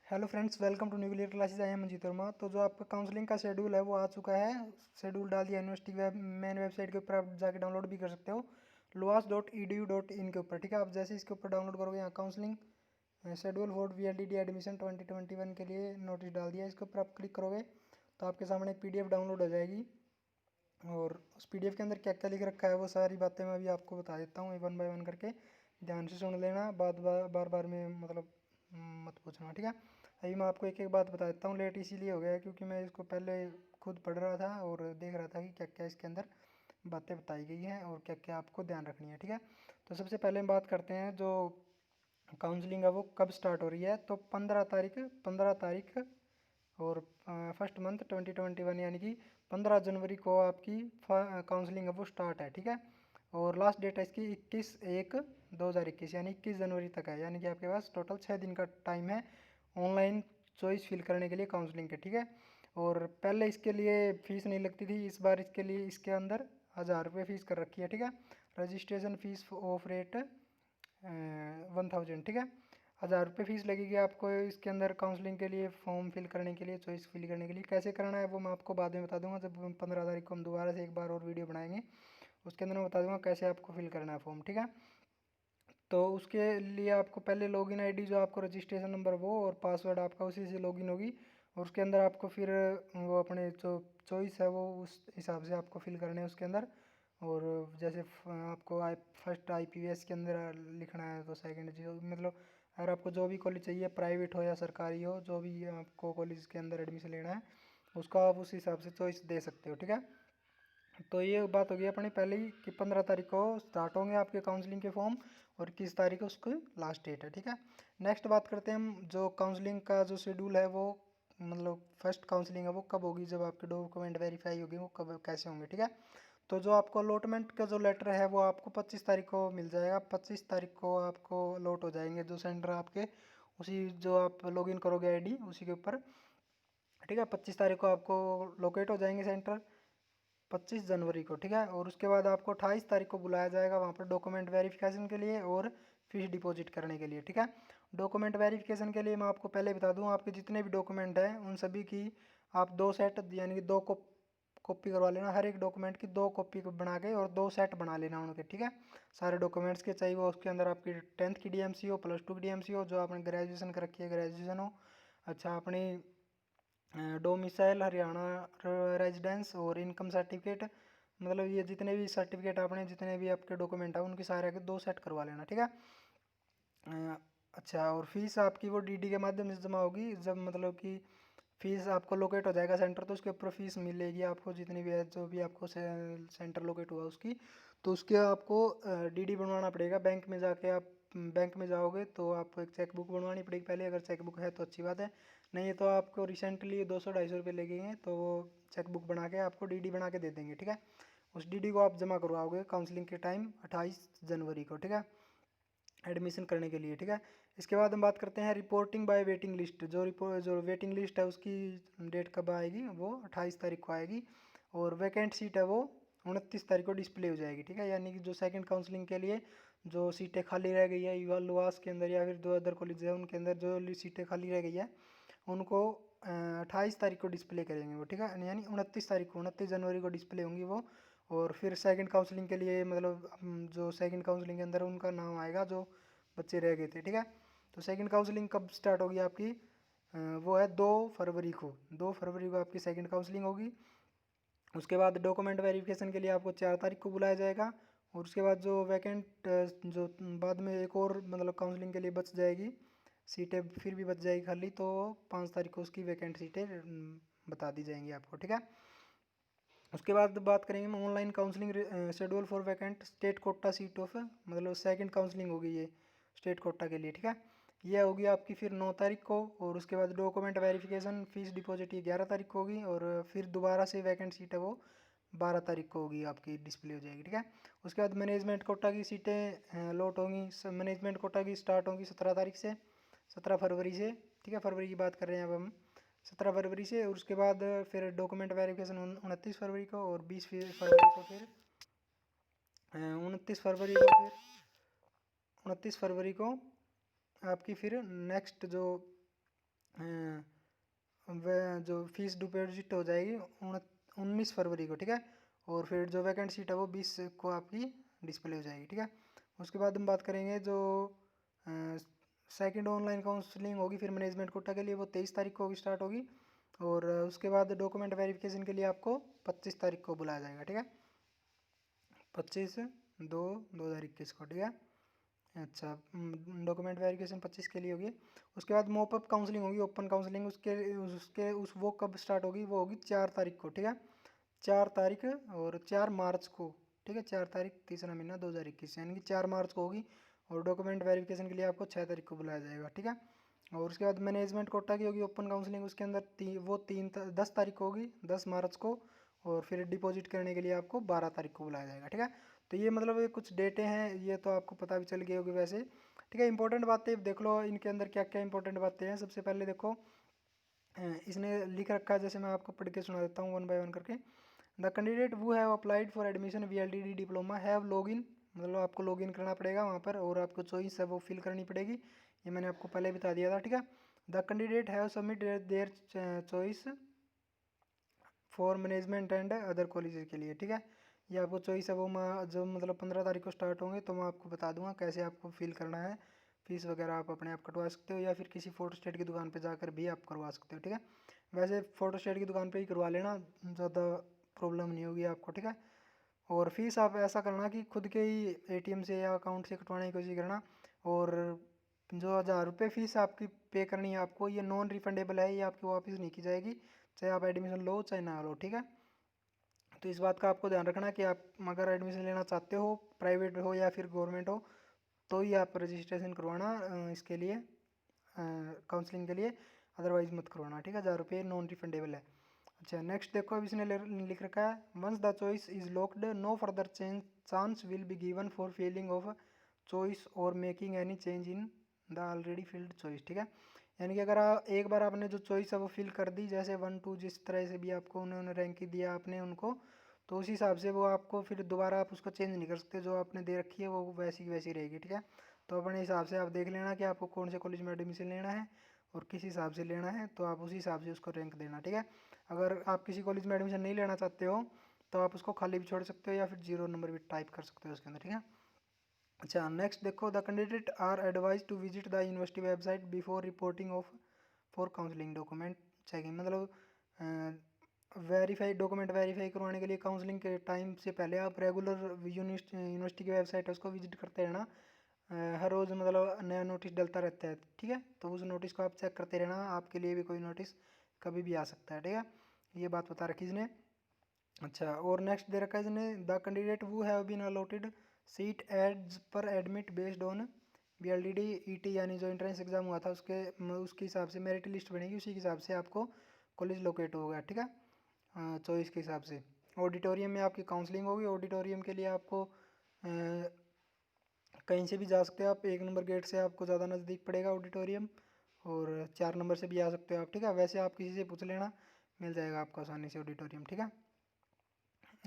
Hello friends, welcome to new clear classes. I am Manjeet Verma. तो जो आपका काउंसलिंग का शेड्यूल है वो आ चुका है। शेड्यूल डाल दिया यूनिवर्सिटी मेन वेबसाइट के ऊपर, आप जाके डाउनलोड भी कर सकते हो luas.edu.in के ऊपर। ठीक है, आप जैसे इसके ऊपर डाउनलोड करोगे यहाँ counselling schedule for VLDD admission 2021 के लिए नोटिस डाल दिया। इसके ऊपर आप क्लिक करोगे तो आपके सामने एक PDF डाउनलोड हो जाएगी और उस PDF के अंदर क्या क्या लिख रखा है वो सारी बातें मैं अभी आपको बता देता हूँ वन बाय वन करके। ध्यान से सुन लेना, बार बार में मतलब मत पूछना। ठीक है, अभी मैं आपको एक एक बात बता देता हूँ। लेट इसीलिए हो गया है क्योंकि मैं इसको पहले खुद पढ़ रहा था और देख रहा था कि क्या क्या इसके अंदर बातें बताई गई हैं और क्या क्या आपको ध्यान रखनी है। ठीक है, तो सबसे पहले हम बात करते हैं जो काउंसलिंग है वो कब स्टार्ट हो रही है। तो 15 तारीख और फर्स्ट मंथ 2021 यानी कि 15 जनवरी को आपकी काउंसलिंग है वो स्टार्ट है। ठीक है, और लास्ट डेट है इसकी 21/2021 यानी 21 जनवरी तक है। यानी कि आपके पास टोटल 6 दिन का टाइम है ऑनलाइन चॉइस फिल करने के लिए काउंसलिंग के। ठीक है, और पहले इसके लिए फ़ीस नहीं लगती थी, इस बार इसके लिए इसके अंदर 1000 रुपये फ़ीस कर रखी है। ठीक है, रजिस्ट्रेशन फ़ीस ऑफ रेट 1000। ठीक है, 1000 रुपये फ़ीस लगेगी आपको इसके अंदर काउंसलिंग के लिए, फॉर्म फिल करने के लिए, चॉइस फिल करने के लिए। कैसे करना है वो मैं आपको बाद में बता दूंगा, जब 15 तारीख को हम दोबारा से एक बार और वीडियो बनाएंगे उसके अंदर मैं बता दूंगा कैसे आपको फिल करना है फॉर्म। ठीक है, तो उसके लिए आपको पहले लॉगिन आईडी जो आपको रजिस्ट्रेशन नंबर वो और पासवर्ड आपका उसी से लॉगिन होगी और उसके अंदर आपको फिर वो अपने जो चॉइस है वो उस हिसाब से आपको फिल करने हैं उसके अंदर। और जैसे आपको फर्स्ट IPVS के अंदर लिखना है तो सेकंड जो मतलब अगर आपको जो भी कॉलेज चाहिए, प्राइवेट हो या सरकारी हो, जो भी आपको कॉलेज के अंदर एडमिशन लेना है उसका आप उस हिसाब से चॉइस दे सकते हो। ठीक है, तो ये बात होगी अपनी पहले ही कि 15 तारीख को स्टार्ट होंगे आपके काउंसलिंग के फॉर्म और 21 तारीख को उसकी लास्ट डेट है। ठीक है, नेक्स्ट बात करते हैं हम जो काउंसलिंग का जो शेड्यूल है वो मतलब फर्स्ट काउंसलिंग है वो कब होगी, जब आपके डॉक्यूमेंट वेरीफाई होगी वो कब कैसे होंगे। ठीक है, तो जो आपको अलॉटमेंट का जो लेटर है वो आपको 25 तारीख को मिल जाएगा। 25 तारीख को आपको अलॉट हो जाएंगे जो सेंटर आपके, उसी जो आप लॉगिन करोगे आईडी उसी के ऊपर। ठीक है, 25 तारीख को आपको लोकेट हो जाएंगे सेंटर 25 जनवरी को। ठीक है, और उसके बाद आपको 28 तारीख को बुलाया जाएगा वहाँ पर डॉक्यूमेंट वेरिफिकेशन के लिए और फीस डिपॉजिट करने के लिए। ठीक है, डॉक्यूमेंट वेरिफिकेशन के लिए मैं आपको पहले बता दूँ, आपके जितने भी डॉक्यूमेंट हैं उन सभी की आप 2 सेट यानी कि 2 कॉपी करवा लेना। हर एक डॉक्यूमेंट की 2 कॉपी बना के और 2 सेट बना लेना उनके। ठीक है, सारे डॉक्यूमेंट्स के, चाहिए वो उसके अंदर आपकी 10th की DMC हो, +2 की DMC हो, जो आपने ग्रेजुएशन कर रखी है ग्रेजुएशन हो, अच्छा अपनी डोमिसाइल हरियाणा रेजिडेंस और इनकम सर्टिफिकेट, मतलब ये जितने भी सर्टिफिकेट आपने जितने भी आपके डॉक्यूमेंट है उनके सारे के 2 सेट करवा लेना। ठीक है, अच्छा और फीस आपकी वो DD के माध्यम से जमा होगी। जब मतलब कि फीस आपको लोकेट हो जाएगा सेंटर तो उसके ऊपर फीस मिलेगी आपको, जितनी भी है जो भी आपको सेंटर लोकेट हुआ उसकी, तो उसके आपको DD बनवाना पड़ेगा। बैंक में जाके आप बैंक में जाओगे तो आपको एक चेकबुक बनवानी पड़ेगी पहले, अगर चेकबुक है तो अच्छी बात है, नहीं है तो आपको रिसेंटली 200-250 रुपये लगेंगे तो वो चेकबुक बना के आपको DD बना के दे देंगे। ठीक है, उस DD को आप जमा करवाओगे काउंसलिंग के टाइम 28 जनवरी को। ठीक है, एडमिशन करने के लिए। ठीक है, इसके बाद हम बात करते हैं रिपोर्टिंग बाय वेटिंग लिस्ट। जो वेटिंग लिस्ट है उसकी डेट कब आएगी, वो 28 तारीख को आएगी और वैकेंट सीट है वो 29 तारीख को डिस्प्ले हो जाएगी। ठीक है, यानी कि जो सेकंड काउंसलिंग के लिए जो सीटें खाली रह गई है युवा लुआस के अंदर या फिर जो अदर कॉलेज है उनके अंदर जो सीटें खाली रह गई है उनको 28 तारीख को डिस्प्ले करेंगे वो। ठीक है, यानी 29 तारीख को, 29 जनवरी को डिस्प्ले होंगी वो। और फिर सेकंड काउंसलिंग के लिए मतलब जो सेकंड काउंसलिंग के अंदर उनका नाम आएगा जो बच्चे रह गए थे। ठीक है, तो सेकंड काउंसलिंग कब स्टार्ट होगी आपकी, वो है 2 फरवरी को। 2 फरवरी को आपकी सेकंड काउंसलिंग होगी। उसके बाद डॉक्यूमेंट वेरिफिकेशन के लिए आपको 4 तारीख को बुलाया जाएगा और उसके बाद जो वैकेंट जो बाद में एक और मतलब काउंसलिंग के लिए बच जाएगी सीटें, फिर भी बच जाएगी खाली, तो 5 तारीख को उसकी वैकेंट सीटें बता दी जाएंगी आपको। ठीक है, उसके बाद बात करेंगे हम online counselling schedule for vacant state quota seat of, मतलब सेकंड काउंसलिंग होगी ये स्टेट कोटा के लिए। ठीक है, ये होगी आपकी फिर 9 तारीख को और उसके बाद डॉक्यूमेंट वेरिफिकेशन फीस डिपॉजिट ये 11 तारीख को होगी और फिर दोबारा से वैकेंट सीट है वो 12 तारीख को होगी आपकी डिस्प्ले हो जाएगी। ठीक है, उसके बाद मैनेजमेंट कोटा की सीटें लॉट होंगी। मैनेजमेंट कोटा की स्टार्ट होंगी 17 तारीख से, 17 फरवरी से। ठीक है, फरवरी की बात कर रहे हैं अब हम, 17 फरवरी से। और उसके बाद फिर डॉक्यूमेंट वेरिफिकेशन 29 फरवरी को और 20 फरवरी को फिर 29 फरवरी को आपकी फिर नेक्स्ट जो वह जो फीस डिपॉजिट हो जाएगी 19 फरवरी को, ठीक है। और फिर जो वैकेंट सीट है वो 20 को आपकी डिस्प्ले हो जाएगी, ठीक है। उसके बाद हम बात करेंगे जो सेकंड ऑनलाइन काउंसलिंग होगी फिर मैनेजमेंट कोटा के लिए, वो 23 तारीख को होगी, स्टार्ट होगी। और उसके बाद डॉक्यूमेंट वेरिफिकेशन के लिए आपको 25 तारीख को बुलाया जाएगा, ठीक है। 25/2/2021 को, ठीक है। अच्छा, डॉक्यूमेंट वेरिफिकेशन 25 के लिए होगी। उसके बाद मोपअप काउंसलिंग होगी, ओपन काउंसलिंग, उसके उस वो कब स्टार्ट होगी, वो होगी 4 तारीख को, ठीक है। 4 तारीख और 4 मार्च को, ठीक है। 4 तारीख तीसरा महीना 2021, यानी कि 4 मार्च को होगी। और डॉक्यूमेंट वेरिफिकेशन के लिए आपको 6 तारीख को बुलाया जाएगा, ठीक है। और उसके बाद मैनेजमेंट कोटा की होगी ओपन काउंसलिंग, उसके अंदर वो 10 तारीख को होगी, 10 मार्च को। और फिर डिपॉजिट करने के लिए आपको 12 तारीख को बुलाया जाएगा, ठीक है। तो ये मतलब ये कुछ डेटें हैं, ये तो आपको पता भी चल गई होगी वैसे, ठीक है। इंपॉर्टेंट बातें देख लो इनके अंदर क्या क्या इंपॉर्टेंट बातें हैं। सबसे पहले देखो इसने लिख रखा है, जैसे मैं आपको पढ़ के सुना देता हूँ वन बाय वन करके। द कैंडिडेट वो have applied for admission VLDD diploma have login, मतलब आपको लॉगिन करना पड़ेगा वहाँ पर, और आपको चॉइस है वो फिल करनी पड़ेगी, ये मैंने आपको पहले बता दिया था, ठीक है। The candidate have submit their choice for management and other colleges के लिए, ठीक है। ये आपको चॉइस है वो मैं जो मतलब 15 तारीख को स्टार्ट होंगे, तो मैं आपको बता दूंगा कैसे आपको फिल करना है। फीस वगैरह आप अपने आप कटवा सकते हो, या फिर किसी फोटोस्टेट की दुकान पे जाकर भी आप करवा सकते हो, ठीक है। वैसे फोटोस्टेट की दुकान पे ही करवा लेना, ज़्यादा प्रॉब्लम नहीं होगी आपको, ठीक है। और फीस आप ऐसा करना कि खुद के ही ATM से या अकाउंट से कटवाने की कोशिश करना। और जो 1000 रुपये फ़ीस आपकी पे करनी है आपको, ये नॉन रिफंडेबल है, ये आपकी वापस नहीं की जाएगी, चाहे आप एडमिशन लो चाहे ना लो, ठीक है। तो इस बात का आपको ध्यान रखना कि आप अगर एडमिशन लेना चाहते हो, प्राइवेट हो या फिर गवर्नमेंट हो, तो ही आप रजिस्ट्रेशन करवाना इसके लिए, काउंसलिंग के लिए, अदरवाइज मत करवाना, ठीक है। 1000 रुपये नॉन रिफंडेबल है। अच्छा, नेक्स्ट देखो, अब इसने लिख रखा है once the choice is locked no further change chance will be given for filling of choice और making any change in the already filled choice, ठीक है। यानी कि अगर एक बार आपने जो चॉइस है वो फिल कर दी, जैसे 1 2 जिस तरह से भी आपको उन्होंने रैंक दिया आपने उनको, तो उस हिसाब से वो आपको फिर दोबारा आप उसको चेंज नहीं कर सकते, जो आपने दे रखी है वो वैसी की वैसी रहेगी, ठीक है। तो अपने हिसाब से आप देख लेना कि आपको कौन से कॉलेज में एडमिशन लेना है और किस हिसाब से लेना है, तो आप उसी हिसाब से उसको रैंक देना, ठीक है। अगर आप किसी कॉलेज में एडमिशन नहीं लेना चाहते हो, तो आप उसको खाली भी छोड़ सकते हो या फिर 0 नंबर भी टाइप कर सकते हो उसके अंदर, ठीक है। अच्छा, नेक्स्ट देखो, the candidate are advise to visit the university website before reporting of for counselling document checking, मतलब वेरीफाई डॉक्यूमेंट वेरीफाई करवाने के लिए काउंसलिंग के टाइम से पहले आप रेगुलर यूनिवर्सिटी की वेबसाइट है उसको विजिट करते रहना। हर रोज़ मतलब नया नोटिस डलता रहता है, ठीक है। तो उस नोटिस को आप चेक करते रहना, आपके लिए भी कोई नोटिस कभी भी आ सकता है, ठीक है। ये बात बता रखी इसने। अच्छा, और नेक्स्ट दे रखा है इसने, the candidate who have been allotted seat as per admit based on VLDD ET, यानी जो एंट्रेंस एग्जाम हुआ था उसके हिसाब से मेरिट लिस्ट बनेगी, उसी के हिसाब से आपको कॉलेज लोकेट होगा, ठीक है। चॉइस के हिसाब से ऑडिटोरियम में आपकी काउंसलिंग होगी। ऑडिटोरियम के लिए आपको कहीं से भी जा सकते हो आप, 1 नंबर गेट से आपको ज़्यादा नज़दीक पड़ेगा ऑडिटोरियम, और 4 नंबर से भी आ सकते हो आप, ठीक है। वैसे आप किसी से पूछ लेना, मिल जाएगा आपको आसानी से ऑडिटोरियम, ठीक है।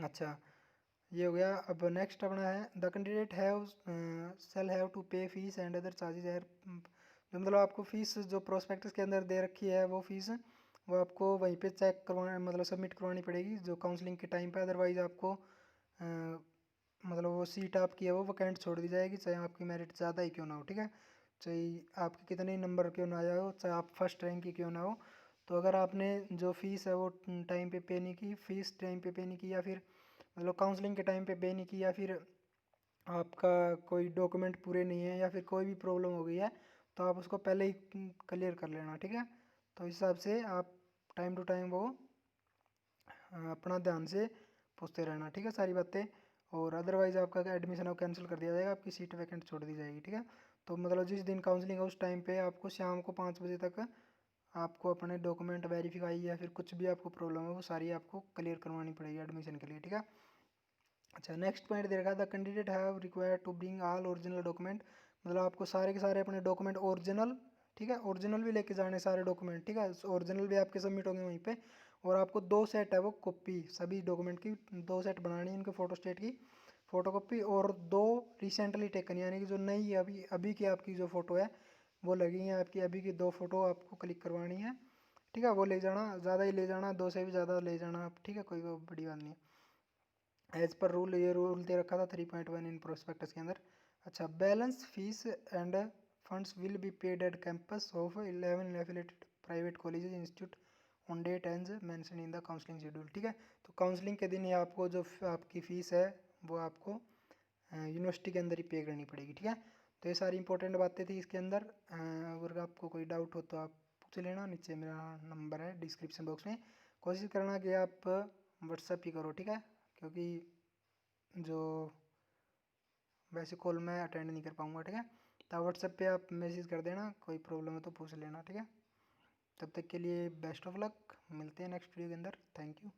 अच्छा, ये हो गया। अब नेक्स्ट अपना है the candidate have shall have to pay fees and other charges है, जो मतलब आपको फीस जो प्रोस्पेक्टस के अंदर दे रखी है वो फीस, वो आपको वहीं पे चेक करवाना मतलब सबमिट करवानी पड़ेगी जो काउंसलिंग के टाइम पे, अदरवाइज आपको मतलब वो सीट आपकी है वो वैकेंट छोड़ दी जाएगी, चाहे आपकी मेरिट ज़्यादा ही क्यों ना हो, ठीक है। चाहे आपके कितने ही नंबर क्यों ना आया हो, चाहे आप फर्स्ट रैंक की क्यों ना हो, तो अगर आपने जो फीस है वो टाइम पे नहीं की, फीस टाइम पे नहीं की, या फिर मतलब काउंसलिंग के टाइम पे नहीं की, या फिर आपका कोई डॉक्यूमेंट पूरे नहीं है, या फिर कोई भी प्रॉब्लम हो गई है, तो आप उसको पहले ही क्लियर कर लेना, ठीक है। तो इस हिसाब से आप टाइम टू टाइम वो अपना ध्यान से पूछते रहना, ठीक है, सारी बातें। और अदरवाइज आपका एडमिशन अब कैंसिल कर दिया जाएगा, आपकी सीट वैकेंट छोड़ दी जाएगी, ठीक है। तो मतलब जिस दिन काउंसलिंग है उस टाइम पे आपको शाम को 5 बजे तक आपको अपने डॉक्यूमेंट वेरीफाई या फिर कुछ भी आपको प्रॉब्लम है वो सारी आपको क्लियर करवानी पड़ेगी एडमिशन के लिए, ठीक है। अच्छा, नेक्स्ट पॉइंट दे रखा the candidate have required to bring all original document, मतलब आपको सारे के सारे अपने डॉक्यूमेंट ओरिजिनल, ठीक है, ओरिजिनल भी लेके जाने सारे डॉक्यूमेंट, ठीक है। ओरिजिनल भी आपके सबमिट होंगे वहीं पे। और आपको 2 सेट है वो कॉपी सभी डॉक्यूमेंट की, 2 सेट बनानी है इनके फोटोस्टेट की फोटो कॉपी, और 2 रिसेंटली टेकन, यानी कि जो नई अभी अभी की आपकी जो फ़ोटो है वो लगेंगी आपकी अभी की 2 फ़ोटो आपको क्लिक करवानी है, ठीक है। वो ले जाना, ज़्यादा ही ले जाना, 2 से भी ज़्यादा ले जाना आप, ठीक है, कोई वो बड़ी बात नहीं है। एज़ पर रूल ये रूल दे रखा था 3.1 इन प्रोस्पेक्टस के अंदर। अच्छा, balance fees and funds will be paid at campus of 11 affiliated private colleges institute on date and mention in the counselling schedule, ठीक है। तो काउंसलिंग के दिन ही आपको जो आपकी फ़ीस है वो आपको यूनिवर्सिटी के अंदर ही पे करनी पड़ेगी, ठीक है। तो ये सारी इंपॉर्टेंट बातें थी इसके अंदर। अगर आपको कोई डाउट हो तो आप पूछ लेना, नीचे मेरा नंबर है डिस्क्रिप्शन बॉक्स में। कोशिश करना कि आप व्हाट्सएप ही करो, ठीक है, क्योंकि जो वैसे कॉल मैं अटेंड नहीं कर पाऊँगा, ठीक है। तो व्हाट्सएप पे आप मैसेज कर देना, कोई प्रॉब्लम है तो पूछ लेना, ठीक है। तब तक के लिए बेस्ट ऑफ लक, मिलते हैं नेक्स्ट वीडियो के अंदर। Thank you.